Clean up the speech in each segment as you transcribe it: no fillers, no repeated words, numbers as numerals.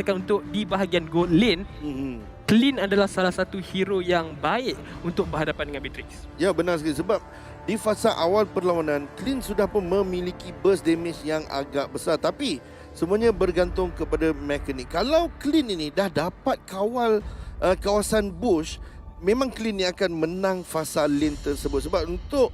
katakan untuk di bahagian gold lane, Clean adalah salah satu hero yang baik untuk berhadapan dengan Beatrix. Ya, benar sekali. Sebab di fasa awal perlawanan, Clean sudah pun memiliki burst damage yang agak besar. Tapi semuanya bergantung kepada mekanik. Kalau Clean ini dah dapat kawal kawasan bush, memang Clean yang akan menang fasa lane tersebut. Sebab untuk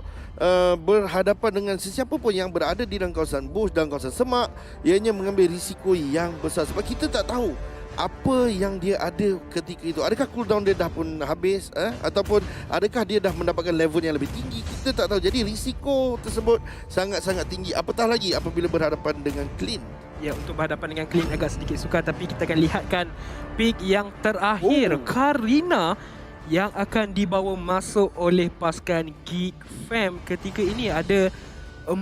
berhadapan dengan sesiapa pun yang berada di dalam kawasan bush dan kawasan semak, ianya mengambil risiko yang besar. Sebab kita tak tahu apa yang dia ada ketika itu. Adakah cooldown dia dah pun habis, ataupun adakah dia dah mendapatkan level yang lebih tinggi? Kita tak tahu. Jadi risiko tersebut sangat-sangat tinggi. Apatah lagi apabila berhadapan dengan Clean. Ya, untuk berhadapan dengan Clean agak sedikit sukar, tapi kita akan lihatkan pick yang terakhir, Karina, yang akan dibawa masuk oleh pasukan Geek Fam. Ketika ini ada 4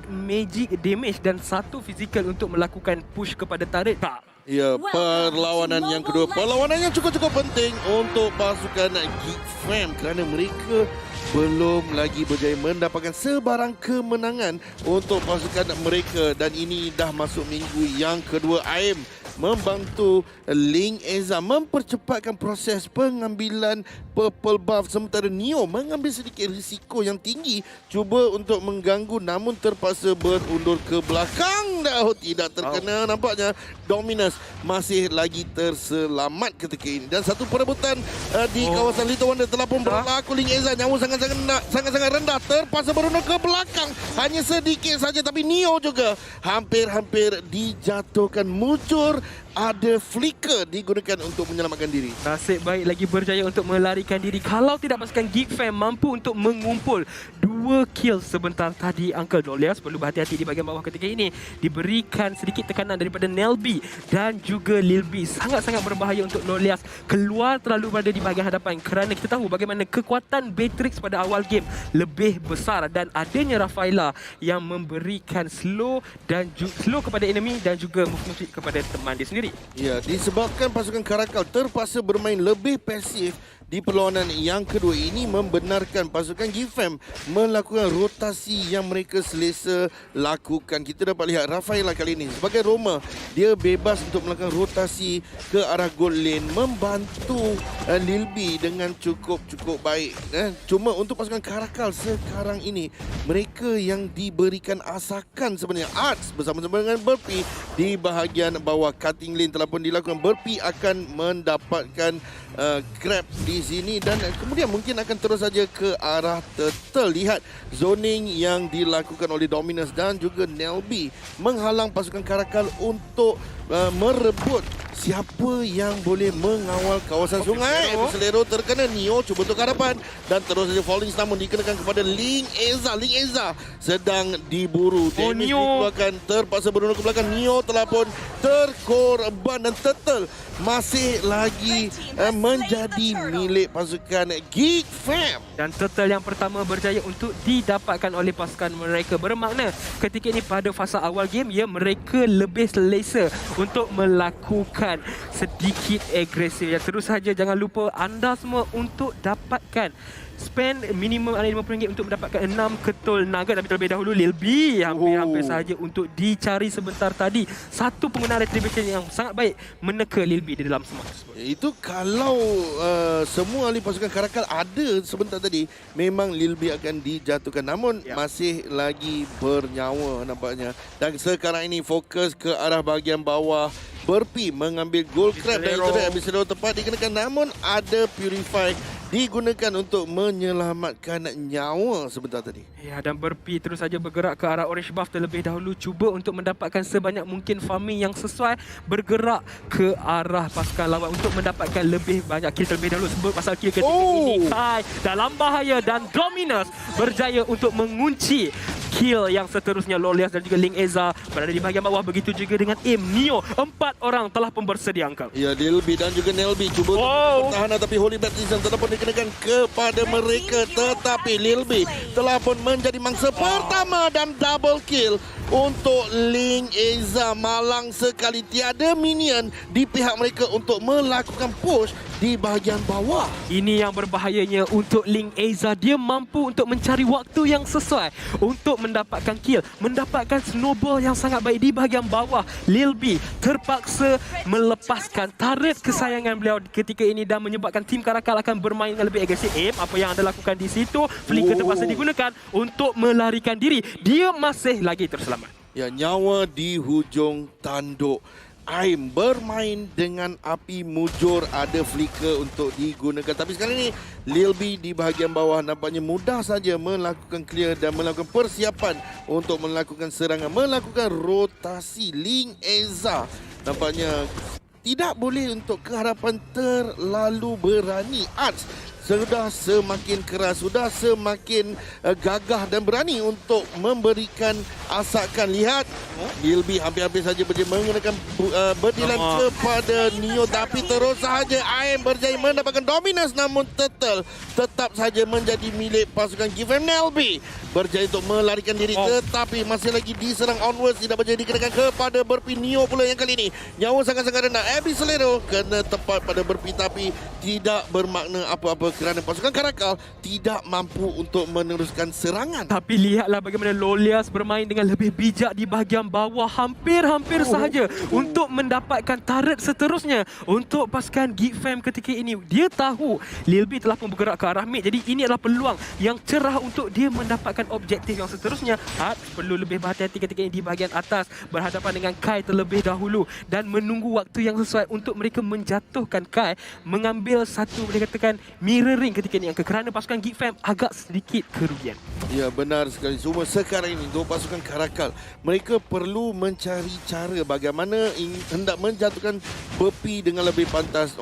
magic damage dan 1 physical untuk melakukan push kepada turret. Ya, perlawanan yang kedua. Perlawanan yang cukup-cukup penting untuk pasukan Geek Fam kerana mereka belum lagi berjaya mendapatkan sebarang kemenangan untuk pasukan mereka. Dan ini dah masuk minggu yang kedua. AIM membantu Ling Eza mempercepatkan proses pengambilan purple buff, sementara Neo mengambil sedikit risiko yang tinggi cuba untuk mengganggu namun terpaksa berundur ke belakang. Tidak terkena. Nampaknya Dominus masih lagi terselamat ketika ini. Dan satu perebutan di kawasan Little Wonder telah pun berlaku. Ling Eza nyawa sangat-sangat rendah, terpaksa berundur ke belakang hanya sedikit saja, tapi Neo juga hampir-hampir dijatuhkan. Muncul ada flicker digunakan untuk menyelamatkan diri. Nasib baik lagi berjaya untuk melarikan diri. Kalau tidak pasukan Geek Fam mampu untuk mengumpul 2 kill sebentar tadi, Uncle Dolias perlu berhati-hati di bahagian bawah ketika ini. Diberikan sedikit tekanan daripada Nelby dan juga Lilby. Sangat-sangat berbahaya untuk Dolias keluar terlalu berada di bahagian hadapan, kerana kita tahu bagaimana kekuatan Beatrix pada awal game lebih besar dan adanya Rafaela yang memberikan slow kepada enemy dan juga move kepada teman dia sendiri. Ya, disebabkan pasukan Karakal terpaksa bermain lebih pasif di perlawanan yang kedua ini, membenarkan pasukan Gifam melakukan rotasi yang mereka selesa lakukan. Kita dapat lihat Rafaela kali ini sebagai Roma, dia bebas untuk melakukan rotasi ke arah gold lane, membantu Lilby dengan cukup baik. Cuma untuk pasukan Karakal sekarang ini, mereka yang diberikan asakan sebenarnya Arts bersama-sama dengan Burpee di bahagian bawah. Cutting lane telah pun dilakukan. Burpee akan mendapatkan grab di sini dan kemudian mungkin akan terus saja ke arah turtle. Lihat zoning yang dilakukan oleh Dominus dan juga Nelby menghalang pasukan Karakal untuk merebut siapa yang boleh mengawal kawasan sungai. Selero terkena. Neo cuba untuk hadapan dan terus saja falling namun dikenakan kepada Ling Eza. Ling Eza sedang diburu. Damage dikeluarkan, terpaksa berundur ke belakang. Neo telah pun terkorban dan turtle masih lagi menjadi milik pasukan Geek Fam. Dan turtle yang pertama berjaya untuk didapatkan oleh pasukan mereka. Bermakna ketika ini pada fasa awal game, ya, mereka lebih selesa untuk melakukan sedikit agresif. Ya, terus saja jangan lupa anda semua untuk dapatkan spend minimum RM50 untuk mendapatkan 6 ketul nugget. Tapi terlebih dahulu Lilby hampir sahaja untuk dicari sebentar tadi. Satu penggunaan retribution yang sangat baik meneka Lilby di dalam semak tersebut. Itu kalau semua ahli pasukan Karakal ada sebentar tadi, memang Lilby akan dijatuhkan. Namun masih lagi bernyawa nampaknya. Dan sekarang ini fokus ke arah bahagian bawah. Burpee mengambil gold crab dan itu Abisalero tepat dikenakan. Namun ada Purify digunakan untuk menyelamatkan nyawa sebentar tadi. Ya, dan Burpee terus saja bergerak ke arah orange buff terlebih dahulu, cuba untuk mendapatkan sebanyak mungkin farming yang sesuai, bergerak ke arah pasukan lawan untuk mendapatkan lebih banyak kill terlebih dahulu. Sebut pasal kill ketika ini Kai dalam bahaya dan Dominus berjaya untuk mengunci kill yang seterusnya. Lolias dan juga Ling Eza berada di bahagian bawah, begitu juga dengan Im. Neo, 4 orang telah pun bersedia, Uncle. Ya, Lilby dan juga Nelby cuba untuk bertahan, tapi Holy Baptism telah pun dikenakan kepada mereka. Tetapi Lilby telah pun menjadi mangsa pertama dan double kill untuk Ling Eza. Malang sekali, tiada minion di pihak mereka untuk melakukan push di bahagian bawah. Ini yang berbahayanya untuk Ling Eza. Dia mampu untuk mencari waktu yang sesuai untuk mendapatkan kill, mendapatkan snowball yang sangat baik di bahagian bawah. Lil B terpaksa melepaskan turret kesayangan beliau ketika ini dan menyebabkan tim Karakal akan bermain dengan lebih agresif. Apa yang anda lakukan di situ? Flicker terpaksa digunakan untuk melarikan diri. Dia masih lagi terselamat. Ya, nyawa di hujung tanduk. Aim bermain dengan api mujur, ada flicker untuk digunakan. Tapi sekarang ini Lil B di bahagian bawah nampaknya mudah saja melakukan clear dan melakukan persiapan untuk melakukan serangan, melakukan rotasi. Ling Eza nampaknya tidak boleh untuk keharapan terlalu berani. Arts sudah semakin keras, sudah semakin gagah dan berani untuk memberikan asakan. Lihat, Lil B hampir-hampir saja berjaya menggunakan berdilan kepada Neo, tapi terus sahaja Aim berjaya mendapatkan dominance, namun tetap saja menjadi milik pasukan GFM. Nelby berjaya untuk melarikan diri, tetapi masih lagi diserang onwards, tidak berjaya dikenakan kepada Burpee. Neo pula yang kali ini nyawa sangat-sangat rendah. Abyssaleero kena tepat pada Burpee, tapi tidak bermakna apa-apa kerana pasukan Karakal tidak mampu untuk meneruskan serangan. Tapi lihatlah bagaimana Lolias bermain dengan lebih bijak di bahagian bawah. Hampir sahaja untuk mendapatkan turret seterusnya untuk pasukan Geek Fam ketika ini. Dia tahu Lil B telah pun bergerak ke arah mid. Jadi ini adalah peluang yang cerah untuk dia mendapatkan objektif yang seterusnya. Perlu lebih berhati-hati ketika ini di bahagian atas, berhadapan dengan Kai terlebih dahulu dan menunggu waktu yang sesuai untuk mereka menjatuhkan Kai, mengambil satu, boleh katakan, mirroring ketika ini, kerana pasukan Geek Fam agak sedikit kerugian. Ya, benar sekali. Cuma sekarang ini untuk pasukan Karakal, mereka perlu mencari cara bagaimana hendak menjatuhkan Burpee dengan lebih pantas.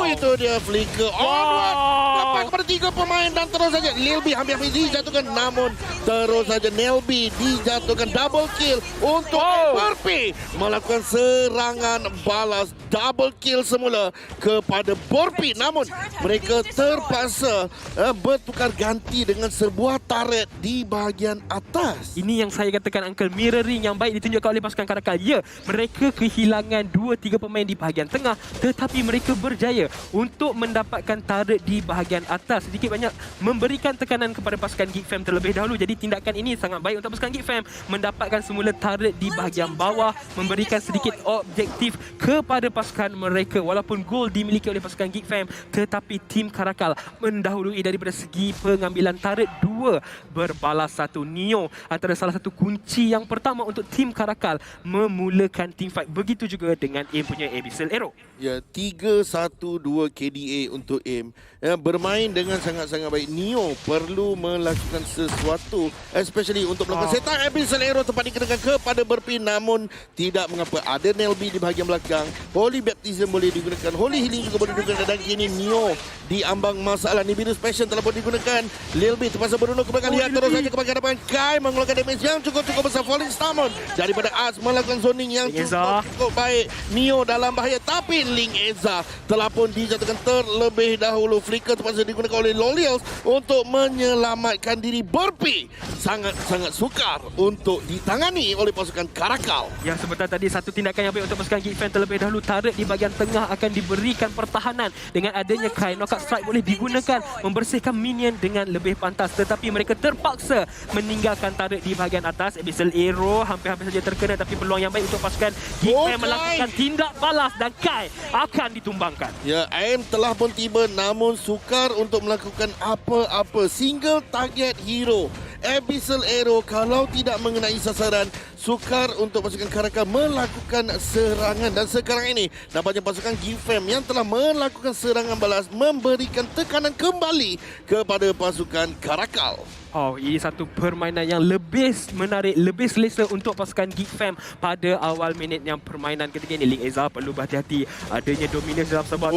Itu dia flicker onward dapat kepada 3 pemain dan terus saja Lil B hampir-hampir dijatuhkan, namun terus saja Nelby dijatuhkan. Double kill untuk Burpee, melakukan serangan balas double kill semula kepada Burpee, namun mereka terpaksa bertukar ganti dengan sebuah turret di bahagian atas. Ini yang saya katakan, Uncle, mirroring yang baik ditunjukkan oleh pasukan Karakal. Ya, mereka kehilangan 2-3 pemain di bahagian tengah, tetapi mereka berjaya untuk mendapatkan turret di bahagian atas, sedikit banyak memberikan tekanan kepada pasukan Geek Fam terlebih dahulu. Jadi tindakan ini sangat baik untuk pasukan Geek Fam mendapatkan semula turret di bahagian bawah, memberikan sedikit objektif kepada pasukan mereka. Walaupun gol dimiliki oleh pasukan Geek Fam, tetapi tim Karakal mendahului daripada segi pengambilan turret. 2 berbalas 1. Neo antara salah satu kunci yang pertama untuk tim Karakal memulakan team fight. Begitu juga dengan AIM punya Abyssaleero. Ya, 3-1-2 KDA untuk AIM. Ya, bermain dengan sangat-sangat baik. Neo perlu melakukan sesuatu, especially untuk melakukan setup. Abyssaleero tempat dikenakan kepada Burpee, namun tidak mengapa. Ada Nelby di bahagian belakang. Holy Baptism boleh digunakan. Holy Healing juga boleh digunakan. Dan kini Neo diambang masalah. Nibirus Passion telah pun digunakan. Lil B terpaksa berunduk ke belakang. Lihat terus saja ke bahagian depan. Kai mengeluarkan damage yang cukup besar. Falling Stamon daripada Arts melakukan zoning yang cukup baik. Neo dalam bahaya, tapi Ling Eza telah pun dijatuhkan terlebih dahulu. Flicker terpaksa digunakan oleh Lolials untuk menyelamatkan diri. Burpee sangat-sangat sukar untuk ditangani oleh pasukan Karakal. Ya, sebentar tadi satu tindakan yang baik untuk pasukan Geek Fam terlebih dahulu. Turret di bahagian tengah akan diberikan pertahanan dengan adanya Kai. Knockout Strike boleh digunakan membersihkan minion dengan lebih pantas, tetapi mereka terpaksa meninggalkan turret di bahagian atas. Abyssaleero hampir-hampir saja terkena, tapi peluang yang baik untuk pasukan Geek Fam melakukan tindak balas dan Kai akan ditumbangkan. Ya, Aim telah pun tiba, namun sukar untuk melakukan apa-apa. Single target hero Abyssaleero kalau tidak mengenai sasaran, sukar untuk pasukan Karakal melakukan serangan. Dan sekarang ini nampaknya pasukan Geek Fam yang telah melakukan serangan balas memberikan tekanan kembali kepada pasukan Karakal. Ini satu permainan yang lebih menarik, lebih selesa untuk pasukan Geek Fam pada awal minit yang permainan ketika ini. Ling Eza perlu berhati-hati, adanya dominance dalam sebuah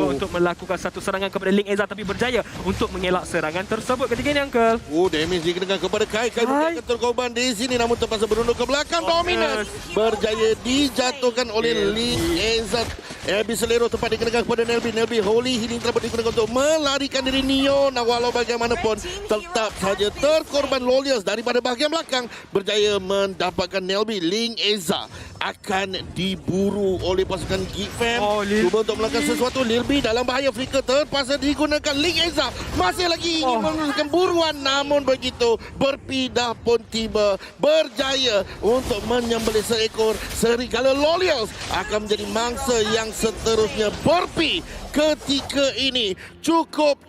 untuk melakukan satu serangan kepada Ling Eza, tapi berjaya untuk mengelak serangan tersebut ketika ini, Uncle. Damage dikenakan kepada Kai. Kai bukan terkorban di sini, namun terpaksa berunduk ke belakang. Dominance berjaya dijatuhkan oleh Ling Eza. Ebisolero tempat digunakan kepada Nelby. Holy Healing telah digunakan untuk melarikan diri Neo. Nah, walau bagaimanapun tetap saja terkorban Lolius daripada bahagian belakang. Berjaya mendapatkan Nelby. Ling Eza akan diburu oleh pasukan Geek Fam. Cuba untuk melakukan sesuatu. Lilby dalam bahaya. Flicker terpaksa digunakan. Ling Eza masih lagi ingin melakukan buruan. Namun begitu, berpindah pun tiba. Berjaya untuk menyembelih seekor serigala. Lolius akan menjadi mangsa yang seterusnya. Burpee ketika ini cukup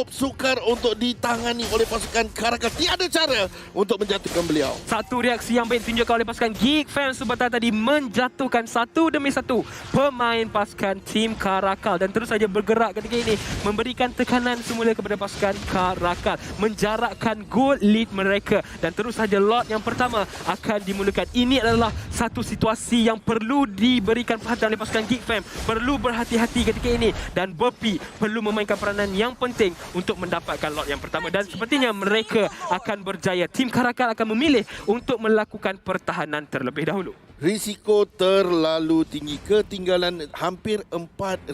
sukar untuk ditangani oleh pasukan Karakal. Tiada cara untuk menjatuhkan beliau. Satu reaksi yang baik ditunjukkan oleh pasukan Geek Fam sebentar tadi, menjatuhkan satu demi satu pemain pasukan tim Karakal dan terus saja bergerak ketika ini, memberikan tekanan semula kepada pasukan Karakal, menjarakkan goal lead mereka dan terus saja lot yang pertama akan dimulakan. Ini adalah satu situasi yang perlu diberikan perhatian oleh pasukan Geek Fam, perlu berhati-hati ketika ini dan Burpee perlu memainkan peranan yang penting untuk mendapatkan lot yang pertama dan sepertinya mereka akan berjaya. Tim Karakal akan memilih untuk melakukan pertahanan terlebih dahulu. Risiko terlalu tinggi, ketinggalan hampir 4,000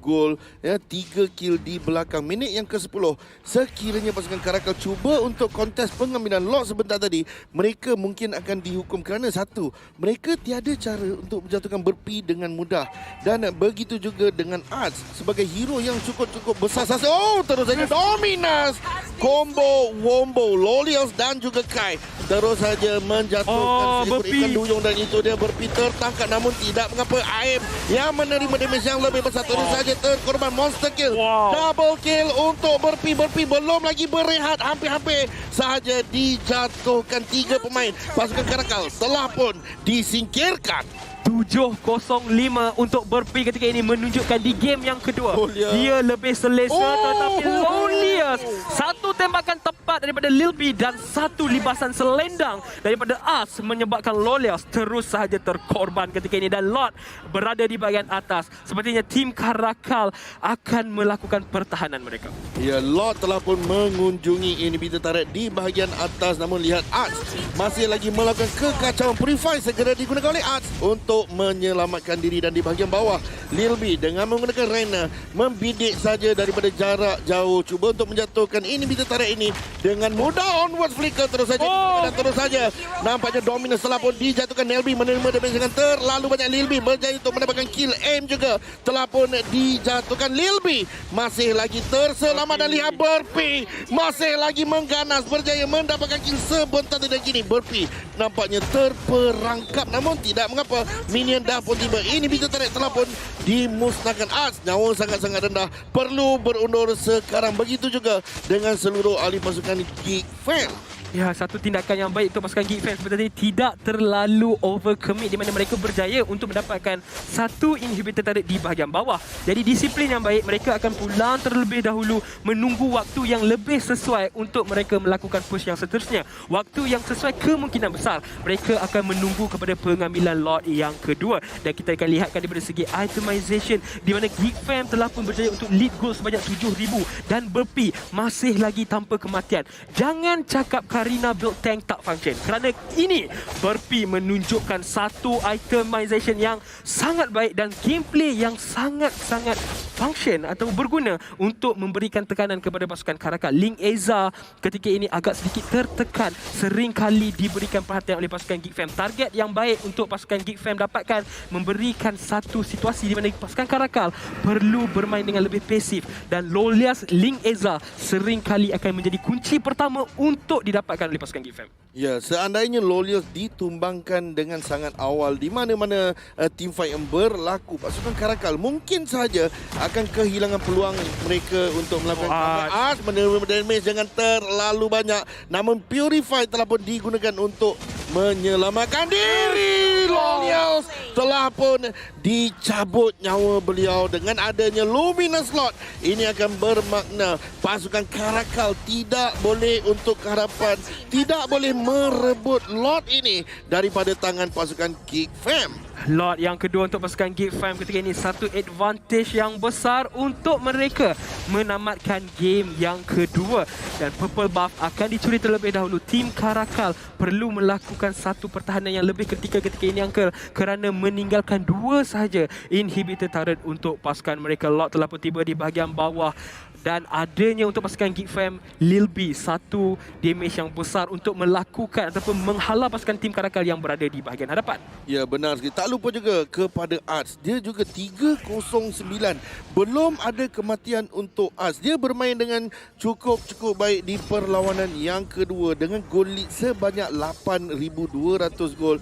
gol, 3 kill di belakang. Minit yang ke-10, sekiranya pasukan Karakal cuba untuk kontes pengambilan lot sebentar tadi, mereka mungkin akan dihukum kerana satu, mereka tiada cara untuk menjatuhkan Burpee dengan mudah. Dan begitu juga dengan Arts sebagai hero yang cukup besar sasa. Oh, terus saja Dominus, combo Wombo, Lolius dan juga Kai terus saja menjatuhkan seekor ikan duyung dan itu dia Burpee tertangkap namun tidak mengapa. Aim yang menerima damage yang lebih besar terus saja terkorban monster kill. Double kill untuk Burpee. Burpee belum lagi berehat, hampir-hampir sahaja dijatuhkan. 3 pemain pasukan Karakal telah pun disingkirkan. 7-0-5 untuk Burpee ketika ini, menunjukkan di game yang kedua dia lebih selesa tetapi Lolius, satu tembakan tepat daripada Lilby dan satu libasan selendang daripada As menyebabkan Lolius terus sahaja terkorban ketika ini dan Lot berada di bahagian atas. Sepertinya tim Karakal akan melakukan pertahanan mereka. Ya, Lot telah pun mengunjungi inhibitor turret di bahagian atas namun lihat As masih lagi melakukan kekacauan. Purify segera digunakan oleh As untuk menyelamatkan diri dan di bahagian bawah Lilby dengan menggunakan Reina membidik saja daripada jarak jauh, cuba untuk menjatuhkan inhibitor turret ini dengan mudah. Onwards flicker terus saja dan terus saja nampaknya Dominus telah pun dijatuhkan. Nelby menerima damage dengan terlalu banyak. Lilby berjaya untuk mendapatkan kill. Aim juga telah pun dijatuhkan. Lilby masih lagi terselamat dan lihat Burpee masih lagi mengganas, berjaya mendapatkan kill sebentar dan kini Burpee nampaknya terperangkap namun tidak mengapa. Minion dah pun tiba. Inhibitor turret telah pun dimusnahkan. Arts nyawa sangat-sangat rendah, perlu berundur sekarang. Begitu juga dengan seluruh ahli pasukan Geek Fam. Ya, satu tindakan yang baik untuk pasukan Geek Fam sebenarnya tidak terlalu overcommit di mana mereka berjaya untuk mendapatkan satu inhibitor turret di bahagian bawah. Jadi disiplin yang baik, mereka akan pulang terlebih dahulu, menunggu waktu yang lebih sesuai untuk mereka melakukan push yang seterusnya. Waktu yang sesuai kemungkinan besar mereka akan menunggu kepada pengambilan lot yang kedua dan kita akan lihatkan daripada segi itemization di mana Geek Fam telah pun berjaya untuk lead goal sebanyak 7,000 dan Burpee masih lagi tanpa kematian. Jangan cakap Karina build tank tak function kerana ini Burpee menunjukkan satu itemization yang sangat baik dan gameplay yang sangat-sangat function atau berguna untuk memberikan tekanan kepada pasukan Karakal. Ling Eza ketika ini agak sedikit tertekan, sering kali diberikan perhatian oleh pasukan Geek Fam. Target yang baik untuk pasukan Geek Fam dapatkan memberikan satu situasi di mana pasukan Karakal perlu bermain dengan lebih pasif dan Lolius Ling Eza sering kali akan menjadi kunci pertama untuk didapatkan oleh pasukan Geek Fam. Ya, seandainya Lolius ditumbangkan dengan sangat awal di mana-mana teamfight yang berlaku, pasukan Karakal mungkin saja akan kehilangan peluang mereka untuk melakukan comeback. Menerima damage dengan terlalu banyak. Namun Purify telah pun digunakan untuk menyelamatkan diri. Lolius telah pun dicabut nyawa beliau dengan adanya Luminous Slot. Ini akan bermakna pasukan Karakal tidak boleh untuk harapan, tidak boleh merebut lot ini daripada tangan pasukan Geek Fam. Lot yang kedua untuk pasukan Geek Fam ketika ini satu advantage yang besar untuk mereka menamatkan game yang kedua. Dan Purple Buff akan dicuri terlebih dahulu. Tim Karakal perlu melakukan satu pertahanan yang lebih ketika ini Uncle, kerana meninggalkan 2 sahaja inhibitor turret untuk pasukan mereka. Lot telah pun tiba di bahagian bawah dan adanya untuk pasukan Geek Fam Lil B satu damage yang besar untuk melakukan ataupun menghalau pasukan tim Karakal yang berada di bahagian hadapan. Ya, benar sekali. Tak lupa juga kepada Arts. Dia juga 309. Belum ada kematian untuk Arts. Dia bermain dengan cukup baik di perlawanan yang kedua dengan gol lead sebanyak 8,200 gol.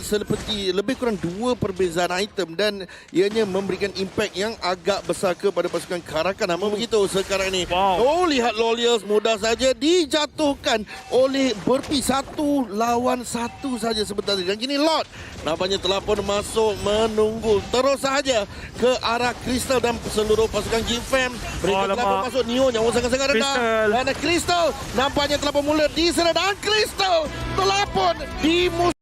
Seperti lebih kurang 2 perbezaan item dan ianya memberikan impact yang agak besar kepada pasukan Karakal. Namun begitu sekarang ini. Oh, lihat Lolials mudah saja dijatuhkan oleh Burpee 1 lawan 1 saja sebentar tadi. Dan kini Lot nampaknya telah pun masuk menunggu terus sahaja ke arah Crystal dan seluruh pasukan Geek Fam. Mereka telah pun masuk Neo yang sangat-sangat rendah. Dan Crystal nampaknya telah pun mula diserang dan Crystal telah pun dimus